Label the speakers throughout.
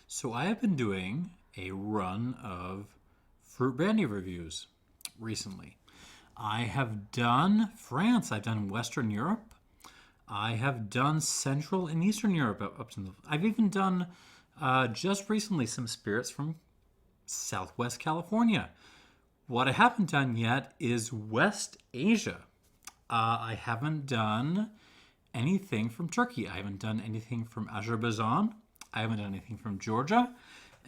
Speaker 1: So I have been doing a run of fruit brandy reviews recently. I have done France, I've done Western Europe, I have done Central and Eastern Europe up to the. I've even done just recently some spirits from Southwest California. What I haven't done yet is West Asia. I haven't done anything from Turkey. I haven't done anything from Azerbaijan. I haven't done anything from Georgia.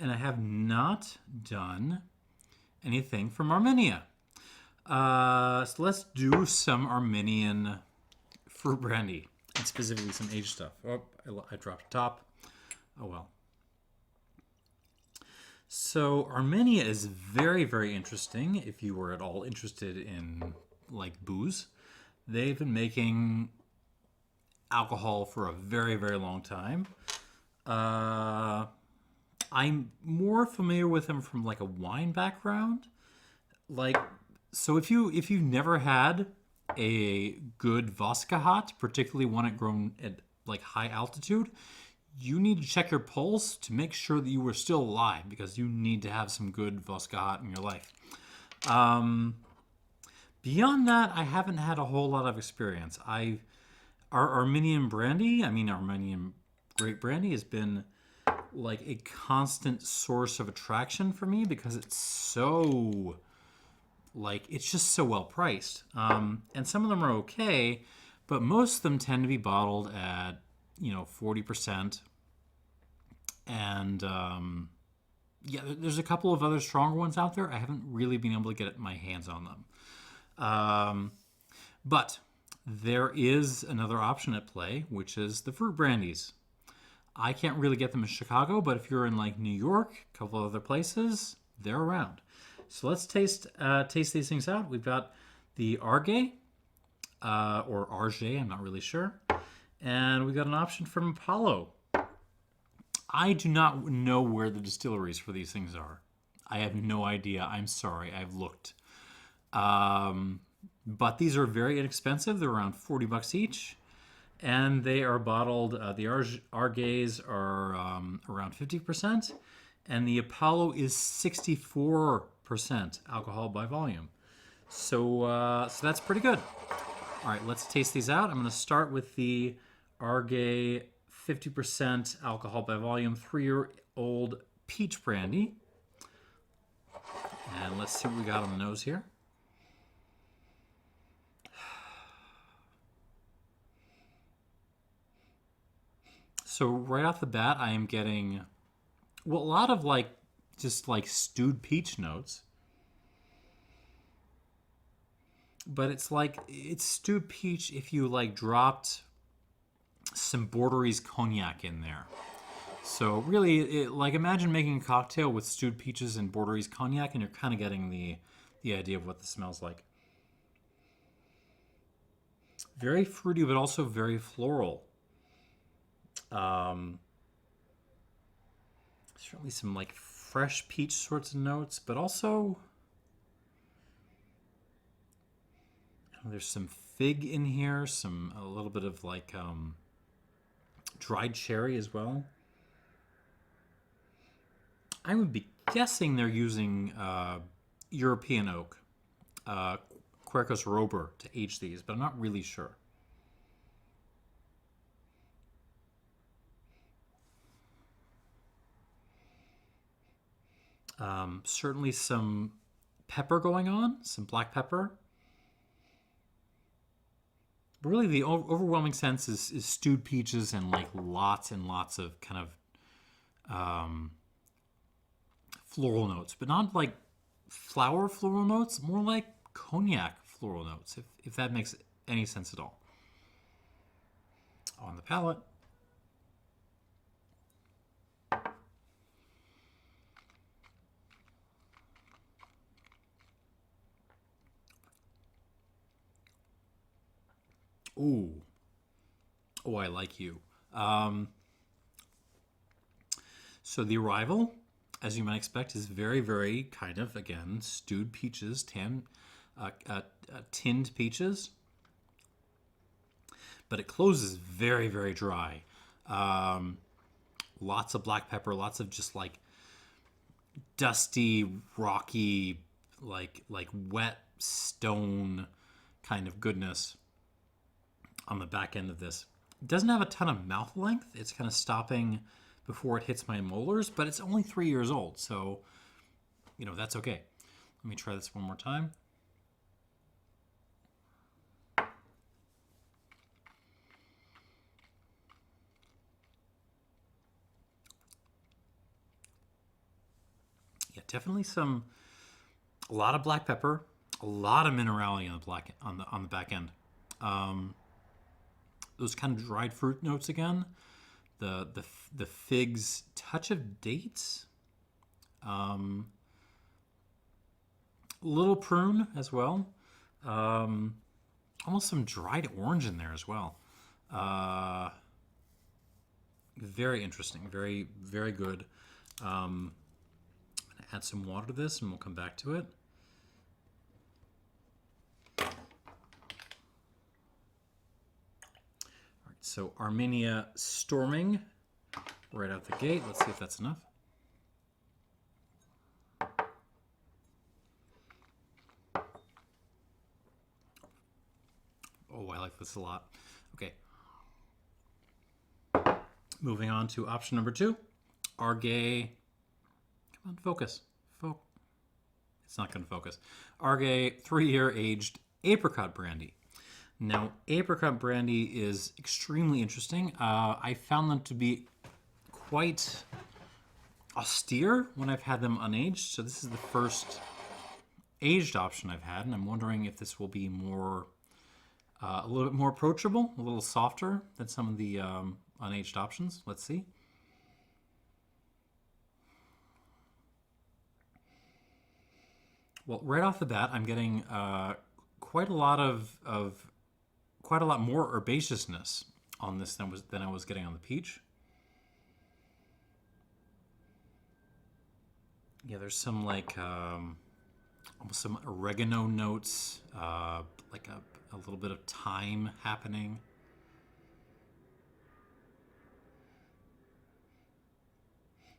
Speaker 1: And I have not done anything from Armenia. So let's do some Armenian fruit brandy, and specifically some aged stuff. Oh, I dropped the top. Oh well. So Armenia is very, very interesting if you were at all interested in like booze. They've been making alcohol for a very, very long time. I'm more familiar with them from like a wine background. Like, so if you've never had a good Voskehat, particularly one at grown at like high altitude, you need to check your pulse to make sure that you are still alive because you need to have some good Voskehat in your life. Beyond that, I haven't had a whole lot of experience. Our Armenian brandy, Armenian grape brandy, has been like a constant source of attraction for me because it's so it's just so well priced. And some of them are okay, but most of them tend to be bottled at 40%. And yeah, there's a couple of other stronger ones out there. I haven't really been able to get my hands on them. But there is another option at play, which is the fruit brandies. I can't really get them in Chicago, but if you're in like New York, a couple of other places, they're around. So let's taste these things out. We've got the Arge, or Arge, I'm not really sure. And we've got an option from Apollo. I do not know where the distilleries for these things are. I have no idea. I'm sorry. I've looked. But these are very inexpensive. They're around $40 each. And they are bottled. The Arges are around 50%. And the Apollo is 64% alcohol by volume. So that's pretty good. All right, let's taste these out. I'm going to start with the Arge 50% alcohol by volume 3-year-old peach brandy. And let's see what we got on the nose here. So right off the bat, I am getting, a lot of just stewed peach notes. But it's stewed peach if you dropped some Borderies cognac in there. So really, imagine making a cocktail with stewed peaches and Borderies cognac, and you're kind of getting the idea of what this smells like. Very fruity, but also very floral. Certainly some fresh peach sorts of notes, but also there's some fig in here, a little bit of dried cherry as well. I would be guessing they're using European oak, Quercus robur, to age these, but I'm not really sure. Certainly some pepper going on, some black pepper. But really, the overwhelming sense is stewed peaches and lots and lots of kind of floral notes, but not floral notes, more like cognac floral notes, if that makes any sense at all. On the palate. Ooh. Oh, I like you. So the arrival, as you might expect, is very, very kind of, again, stewed peaches, tinned peaches. But it closes very, very dry. Lots of black pepper, lots of just like dusty, rocky, like wet stone kind of goodness on the back end of this. It doesn't have a ton of mouth length. It's kind of stopping before it hits my molars, but it's only 3 years old, so that's okay. Let me try this one more time. Yeah, definitely a lot of black pepper, a lot of minerality on the back end. Those kind of dried fruit notes again. The figs, touch of dates, little prune as well, almost some dried orange in there as well. Very interesting, very, very good. I'm gonna add some water to this and we'll come back to it. So Armenia storming right out the gate. Let's see if that's enough. Oh, I like this a lot. Okay. Moving on to option number 2. Arge. Come on, focus. It's not going to focus. Arge 3-year aged apricot brandy. Now, apricot brandy is extremely interesting. I found them to be quite austere when I've had them unaged. So this is the first aged option I've had, and I'm wondering if this will be more, a little bit more approachable, a little softer than some of the unaged options. Let's see. Well, right off the bat, I'm getting quite a lot more herbaceousness on this than I was getting on the peach. Yeah, there's some like almost some oregano notes, like a little bit of thyme happening.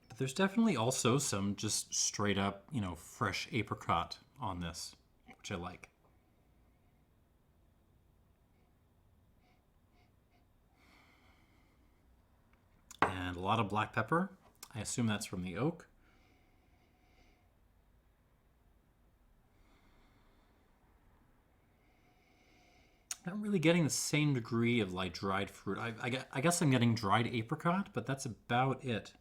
Speaker 1: But there's definitely also some just straight up, fresh apricot on this, which I like. And a lot of black pepper. I assume that's from the oak. Not really getting the same degree of like dried fruit. I guess I'm getting dried apricot, but that's about it.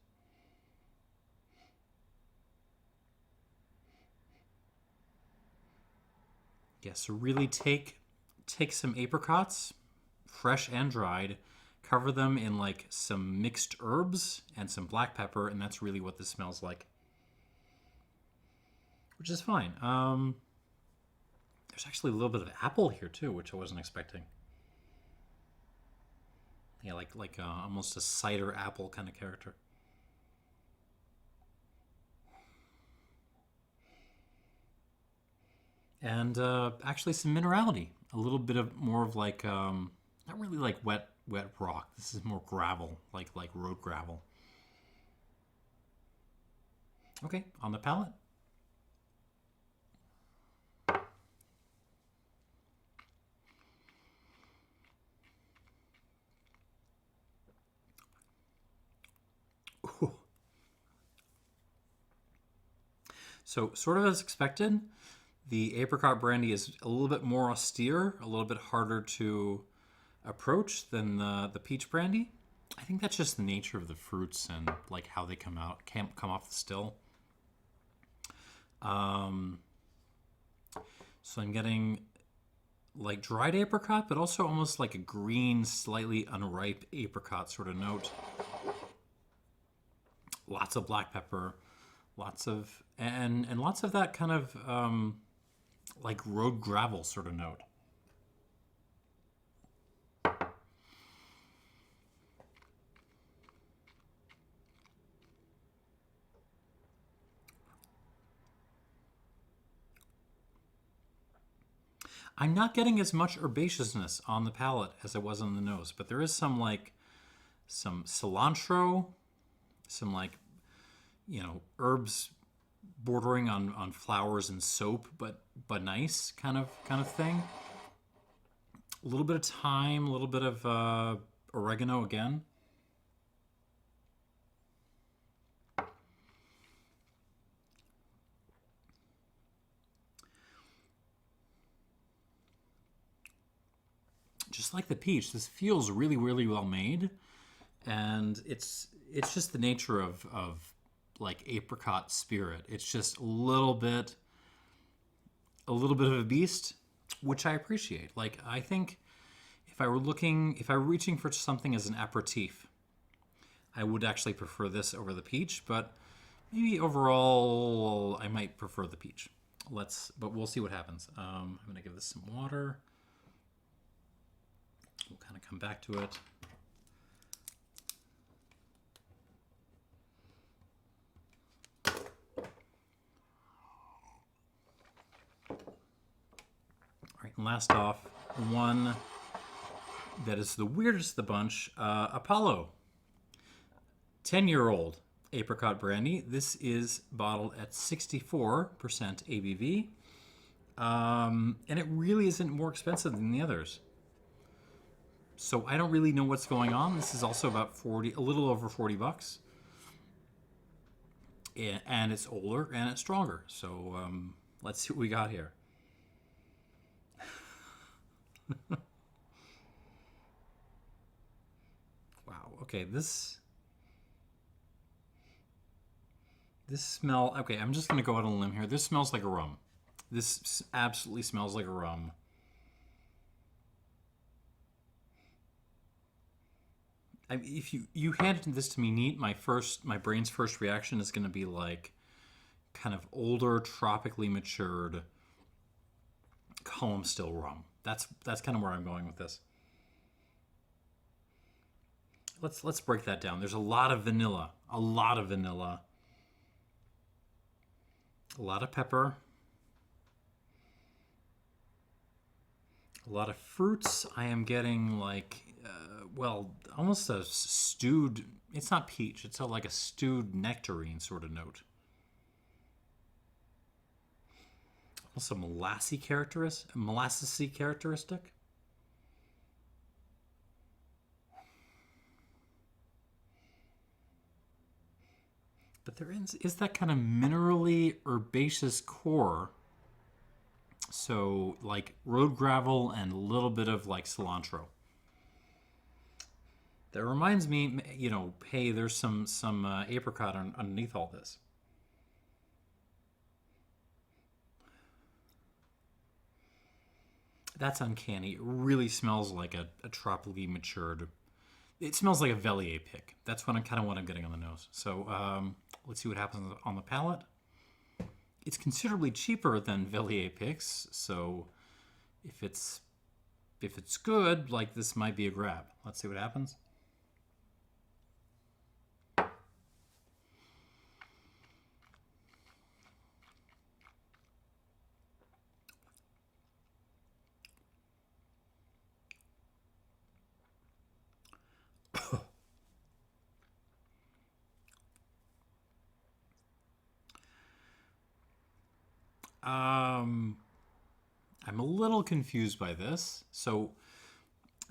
Speaker 1: Yeah, so really take some apricots, fresh and dried, cover them in like some mixed herbs and some black pepper, and that's really what this smells like. Which is fine. There's actually a little bit of apple here too, which I wasn't expecting. Yeah, like almost a cider apple kind of character. And actually some minerality. A little bit of more of like, not really like wet rock. This is more gravel, like road gravel. Okay, on the palate. Ooh. So sort of as expected, the apricot brandy is a little bit more austere, a little bit harder to approach than the peach brandy. I think that's just the nature of the fruits and like how they come off the still. So I'm getting like dried apricot, but also almost like a green, slightly unripe apricot sort of note. Lots of black pepper, lots of that kind of like road gravel sort of note. I'm not getting as much herbaceousness on the palate as I was on the nose, but there is some cilantro, some like, herbs bordering on flowers and soap, but nice kind of thing. A little bit of thyme, a little bit of oregano again. Just like the peach, this feels really, really well made, and it's just the nature of like apricot spirit. It's just a little bit of a beast, which I appreciate. Like, I think if I were reaching for something as an aperitif, I would actually prefer this over the peach, but maybe overall I might prefer the peach. But we'll see what happens. I'm gonna give this some water. We'll kind of come back to it. All right, and last off, one that is the weirdest of the bunch, Apollo. 10-year-old apricot brandy. This is bottled at 64% ABV. And it really isn't more expensive than the others. So I don't really know what's going on. This is also about a little over $40. And it's older and it's stronger. So let's see what we got here. Wow. Okay, this smell. Okay, I'm just gonna go out on a limb here. This smells like a rum. This absolutely smells like a rum. If you handed this to me neat, my brain's first reaction is going to be like kind of older, tropically matured column still rum. That's kind of where I'm going with this. Let's break that down. There's a lot of vanilla, a lot of pepper, a lot of fruits. I am getting like almost a stewed, it's not peach, it's like a stewed nectarine sort of note. Also molassy characteristic. But there is that kind of minerally herbaceous core. So like road gravel and a little bit of like cilantro. That reminds me, hey, there's some apricot underneath all this. That's uncanny. It really smells like a tropically matured. It smells like a Vellier pick. That's what I'm getting on the nose. So let's see what happens on the palate. It's considerably cheaper than Vellier picks, so if it's good, like this might be a grab. Let's see what happens. I'm a little confused by this. So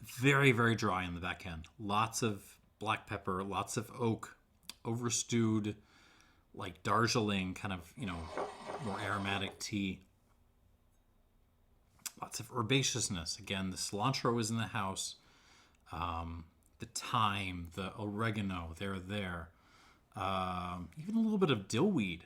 Speaker 1: very, very dry in the back end. Lots of black pepper, lots of oak, overstewed, like Darjeeling kind of, more aromatic tea. Lots of herbaceousness. Again, the cilantro is in the house. The thyme, the oregano, they're there. Even a little bit of dillweed.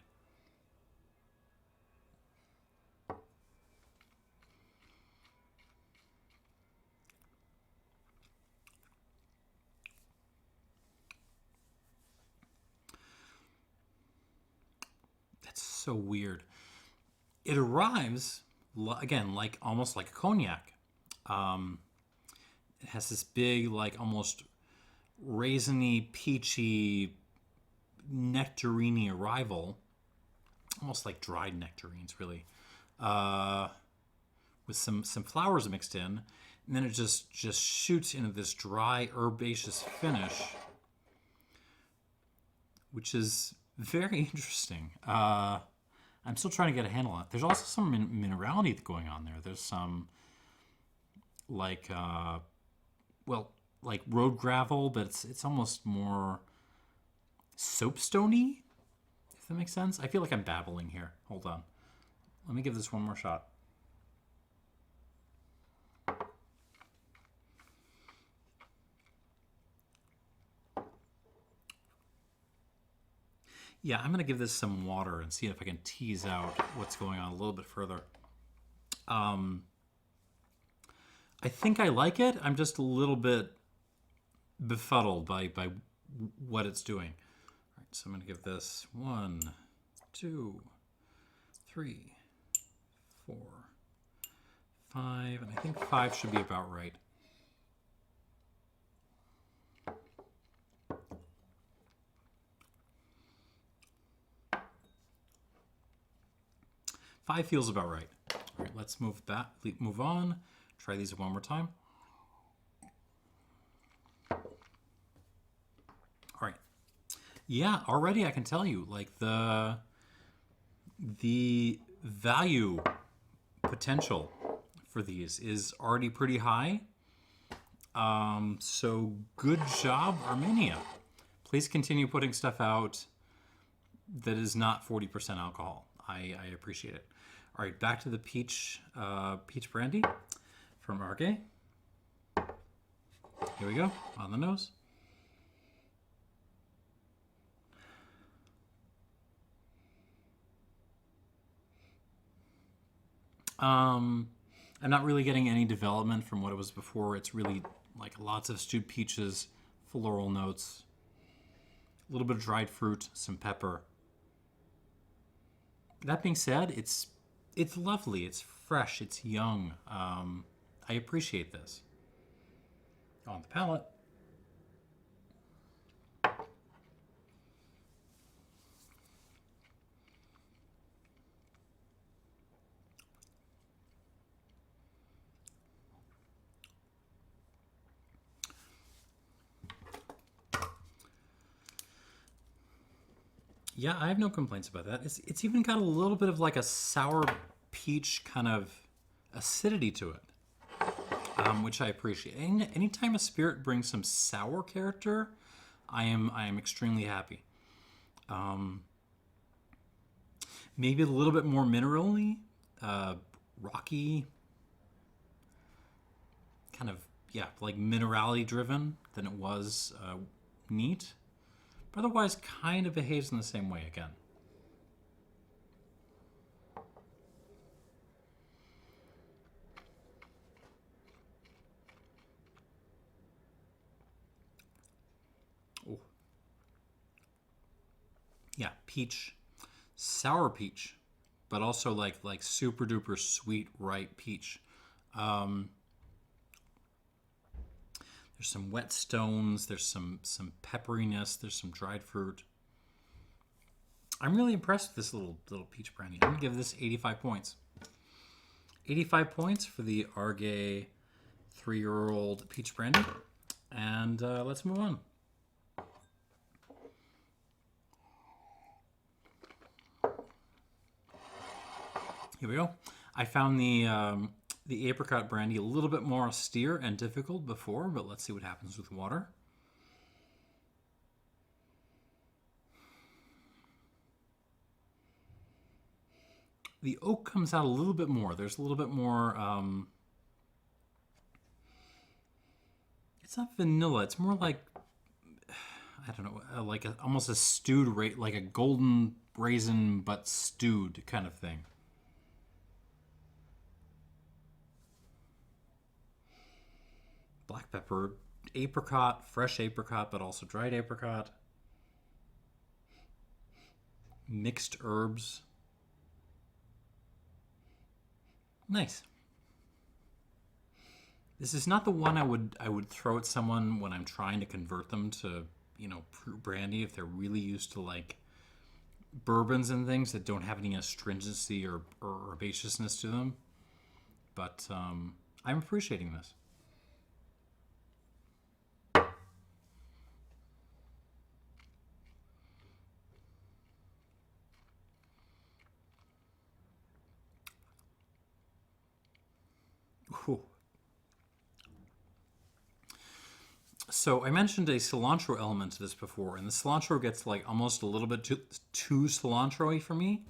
Speaker 1: So weird. It arrives again like almost like a cognac. It has this big, like almost raisiny, peachy, nectarine arrival, almost like dried nectarines, really, with some flowers mixed in, and then it just shoots into this dry herbaceous finish which is very interesting. I'm still trying to get a handle on it. There's also some minerality going on there. There's some like like road gravel, but it's almost more soapstony, if that makes sense. I feel like I'm babbling here. Hold on. Let me give this one more shot. Yeah, I'm going to give this some water and see if I can tease out what's going on a little bit further. I think I like it. I'm just a little bit befuddled by what it's doing. All right, so I'm going to give this 1, 2, 3, 4, 5, and I think 5 should be about right. Five feels about right. All right, let's move on. Try these one more time. All right. Yeah, already I can tell you, like the value potential for these is already pretty high. So good job, Armenia. Please continue putting stuff out that is not 40% alcohol. I appreciate it. All right, back to the peach brandy from Arge. Here we go, on the nose. I'm not really getting any development from what it was before. It's really like lots of stewed peaches, floral notes, a little bit of dried fruit, some pepper. That being said, it's lovely, it's fresh, it's young. I appreciate this. On the palate. Yeah, I have no complaints about that. It's even got a little bit of like a sour peach kind of acidity to it, which I appreciate. Anytime a spirit brings some sour character, I am extremely happy. Maybe a little bit more minerally, rocky, kind of, yeah, like minerality driven than it was neat. But otherwise kind of behaves in the same way again. Oh. Yeah, peach, sour peach, but also like super duper sweet, ripe peach. There's some wet stones. There's some pepperiness. There's some dried fruit. I'm really impressed with this little peach brandy. I'm gonna give this 85 points. 85 points for the Arge 3-year-old peach brandy. And let's move on. Here we go. I found the apricot brandy a little bit more austere and difficult before, but let's see what happens with water. The oak comes out a little bit more. There's a little bit more, it's not vanilla. It's more like, I don't know, like almost a stewed, like a golden raisin, but stewed kind of thing. Black pepper, apricot, fresh apricot, but also dried apricot. Mixed herbs. Nice. This is not the one I would throw at someone when I'm trying to convert them to, brandy if they're really used to like bourbons and things that don't have any astringency or herbaceousness to them. But I'm appreciating this. So I mentioned a cilantro element to this before, and the cilantro gets like almost a little bit too cilantro-y for me.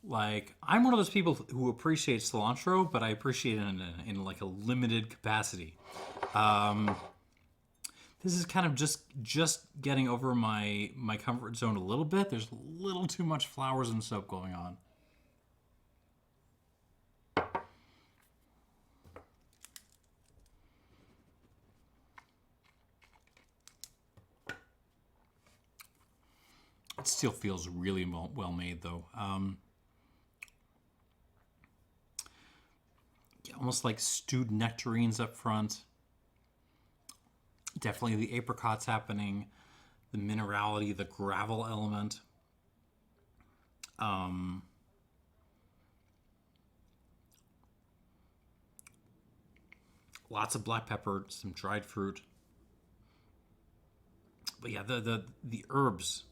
Speaker 1: Like, I'm one of those people who appreciate cilantro, but I appreciate it in like a limited capacity. This is kind of just getting over my comfort zone a little bit. There's a little too much flowers and soap going on. It still feels really well made, though. Almost like stewed nectarines up front. Definitely the apricots happening, the minerality, the gravel element. Lots of black pepper, some dried fruit. But yeah, the herbs.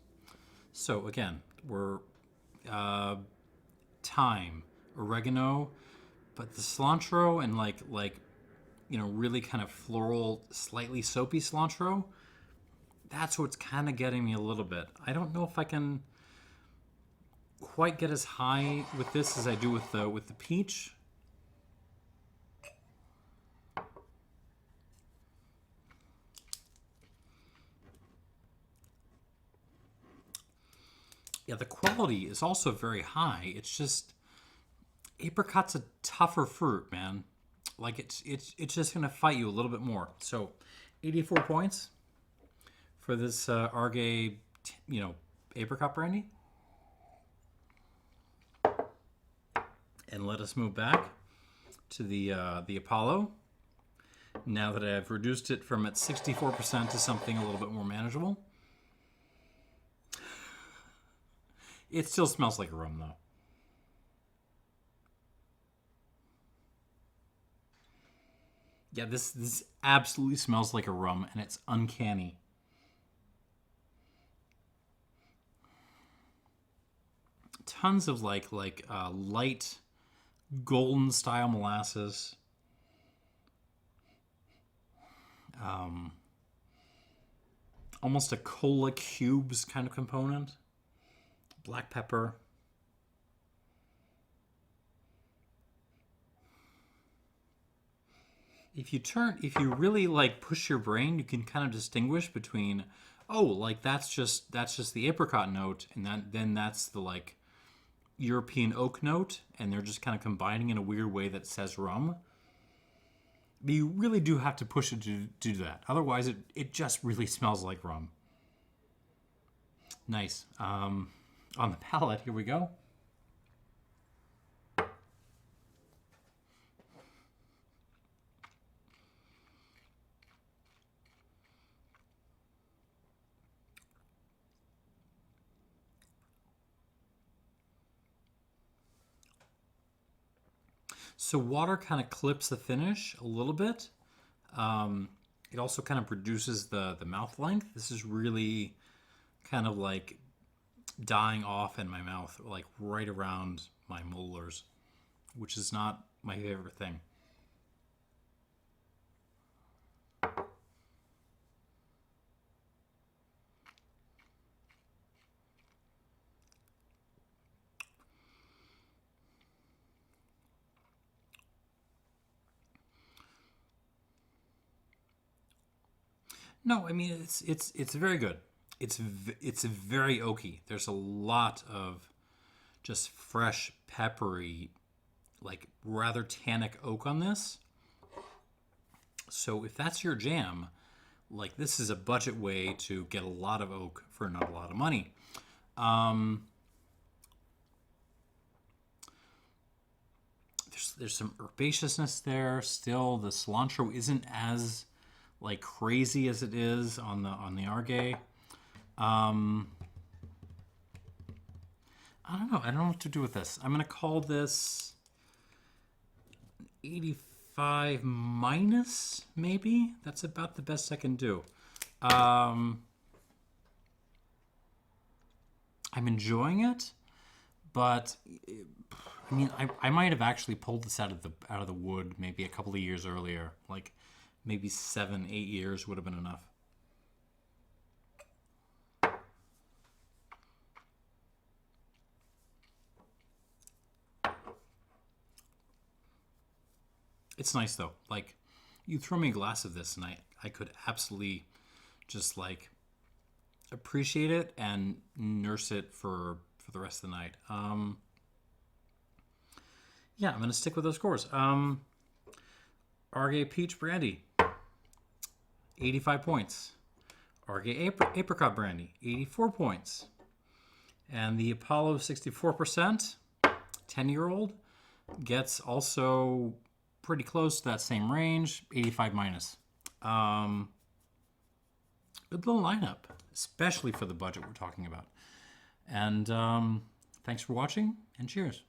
Speaker 1: So again, we're thyme, oregano, but the cilantro and really kind of floral, slightly soapy cilantro. That's what's kind of getting me a little bit. I don't know if I can quite get as high with this as I do with the peach. Yeah, the quality is also very high. It's just apricot's a tougher fruit, man. Like it's just gonna fight you a little bit more. So, 84 points for this Arge, apricot brandy. And let us move back to the Apollo. Now that I've reduced it from its 64% to something a little bit more manageable. It still smells like a rum, though. Yeah, this absolutely smells like a rum, and it's uncanny. Tons of light golden style molasses. Almost a cola cubes kind of component. Black pepper. If you really like push your brain, you can kind of distinguish between, oh, like that's just the apricot note, and then that's the like European oak note, and they're just kind of combining in a weird way that says rum. But you really do have to push it to do that. Otherwise, it just really smells like rum. Nice. On the palate, here we go. So water kind of clips the finish a little bit. It also kind of reduces the mouth length. This is really kind of like dying off in my mouth, like right around my molars, which is not my favorite thing. No, I mean it's very good. It's very oaky. There's a lot of just fresh, peppery, like rather tannic oak on this. So if that's your jam, like this is a budget way to get a lot of oak for not a lot of money. There's some herbaceousness there. Still, the cilantro isn't as like crazy as it is on the Arge. I don't know. I don't know what to do with this. I'm gonna call this 85 minus, maybe. That's about the best I can do. I'm enjoying it, but I mean, I might have actually pulled this out of the wood maybe a couple of years earlier. Like, maybe 7, 8 years would have been enough. It's nice though. Like, you throw me a glass of this and I could absolutely just like appreciate it and nurse it for the rest of the night. Yeah, I'm going to stick with those scores. Arge Peach Brandy, 85 points. Arge Apricot Brandy, 84 points. And the Apollo 64%, 10-year-old, gets also pretty close to that same range, 85 minus. Good little lineup, especially for the budget we're talking about. And thanks for watching, and cheers.